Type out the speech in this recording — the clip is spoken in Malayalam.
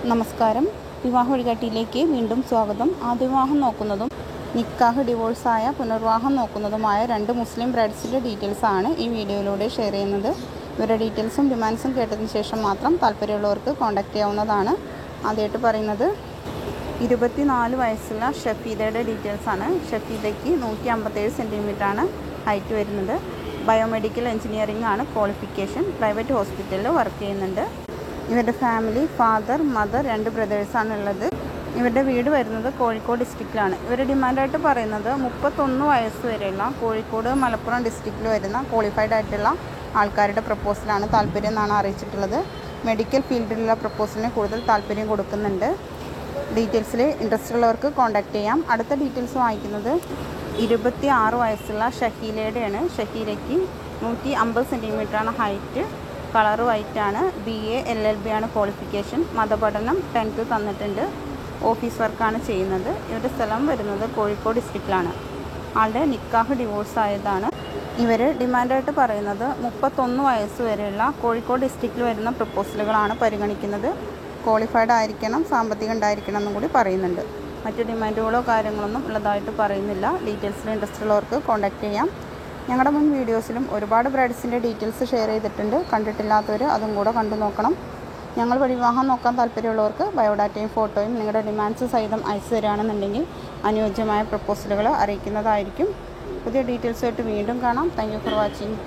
നമസ്കാരം. വിവാഹ വഴികാട്ടിയിലേക്ക് വീണ്ടും സ്വാഗതം. ആദ്യ വിവാഹം നോക്കുന്നതും നിക്കാഹ്, ഡിവോഴ്സായ പുനർവിവാഹം നോക്കുന്നതുമായ 2 മുസ്ലിം ബ്രൈഡ്സിൻ്റെ ഡീറ്റെയിൽസാണ് ഈ വീഡിയോയിലൂടെ ഷെയർ ചെയ്യുന്നത്. ഇവരുടെ ഡീറ്റെയിൽസും ഡിമാൻഡ്സും കേട്ടതിന് ശേഷം മാത്രം താല്പര്യമുള്ളവർക്ക് കോൺടാക്റ്റ് ചെയ്യാവുന്നതാണ്. ആദ്യമായിട്ട് പറയുന്നത് 24 വയസ്സുള്ള ഷഫീദയുടെ ഡീറ്റെയിൽസാണ്. ഷഫീദയ്ക്ക് 157 സെൻറ്റിമീറ്ററാണ് ഹൈറ്റ് വരുന്നത്. ബയോമെഡിക്കൽ എഞ്ചിനീയറിംഗ് ആണ് ക്വാളിഫിക്കേഷൻ. പ്രൈവറ്റ് ഹോസ്പിറ്റലിൽ വർക്ക് ചെയ്യുന്നുണ്ട്. ഇവരുടെ ഫാമിലി ഫാദർ, മദർ, 2 ബ്രദേഴ്സാണ് ഉള്ളത്. ഇവരുടെ വീട് വരുന്നത് കോഴിക്കോട് ഡിസ്ട്രിക്റ്റിലാണ്. ഇവരുടെ ഡിമാൻഡായിട്ട് പറയുന്നത് 31 വയസ്സ് വരെയുള്ള കോഴിക്കോട്, മലപ്പുറം ഡിസ്ട്രിക്റ്റിൽ വരുന്ന ക്വാളിഫൈഡ് ആയിട്ടുള്ള ആൾക്കാരുടെ പ്രപ്പോസലാണ് താല്പര്യം എന്നാണ് അറിയിച്ചിട്ടുള്ളത്. മെഡിക്കൽ ഫീൽഡിലുള്ള പ്രപ്പോസലിന് കൂടുതൽ താല്പര്യം കൊടുക്കുന്നുണ്ട്. ഡീറ്റെയിൽസിൽ ഇൻട്രസ്റ്റ് ഉള്ളവർക്ക് കോൺടാക്റ്റ് ചെയ്യാം. അടുത്ത ഡീറ്റെയിൽസ് വാങ്ങിക്കുന്നത് 26 വയസ്സുള്ള ഷഹീലയുടെയാണ്. ഷഹീലയ്ക്ക് 150 സെൻറ്റിമീറ്ററാണ് ഹൈറ്റ്. കളർ വൈറ്റാണ്. BA LLB ആണ് ക്വാളിഫിക്കേഷൻ. മതപഠനം 10th തന്നിട്ടുണ്ട്. ഓഫീസ് വർക്കാണ് ചെയ്യുന്നത്. ഇവരുടെ സ്ഥലം വരുന്നത് കോഴിക്കോട് ഡിസ്ട്രിക്റ്റിലാണ്. ആളുടെ നിക്കാഹ് ഡിവോഴ്സ് ആയതാണ്. ഇവർ ഡിമാൻഡായിട്ട് പറയുന്നത് 31 വയസ്സ് വരെയുള്ള കോഴിക്കോട് ഡിസ്ട്രിക്റ്റിൽ വരുന്ന പ്രപ്പോസലുകളാണ് പരിഗണിക്കുന്നത്. ക്വാളിഫൈഡ് ആയിരിക്കണം, സാമ്പത്തികം ഉണ്ടായിരിക്കണം എന്നും കൂടി പറയുന്നുണ്ട്. മറ്റു ഡിമാൻഡുകളോ കാര്യങ്ങളൊന്നും ഉള്ളതായിട്ട് പറയുന്നില്ല. ഡീറ്റെയിൽസിൽ ഇൻട്രസ്റ്റ് ഉള്ളവർക്ക് കോൺടാക്റ്റ് ചെയ്യാം. ഞങ്ങളുടെ മുൻ വീഡിയോസിലും ഒരുപാട് ബ്രൈഡ്സിൻ്റെ ഡീറ്റെയിൽസ് ഷെയർ ചെയ്തിട്ടുണ്ട്. കണ്ടിട്ടില്ലാത്തവർ അതും കൂടെ കണ്ടു നോക്കണം. ഞങ്ങൾ വഴി വിവാഹം നോക്കാൻ താല്പര്യമുള്ളവർക്ക് ബയോഡാറ്റയും ഫോട്ടോയും നിങ്ങളുടെ ഡിമാൻഡ്സ് സഹിതം അയച്ചു തരികയാണെന്നുണ്ടെങ്കിൽ അനുയോജ്യമായ പ്രപ്പോസലുകൾ അറിയിക്കുന്നതായിരിക്കും. പുതിയ ഡീറ്റെയിൽസുമായിട്ട് വീണ്ടും കാണാം. Thank you for watching.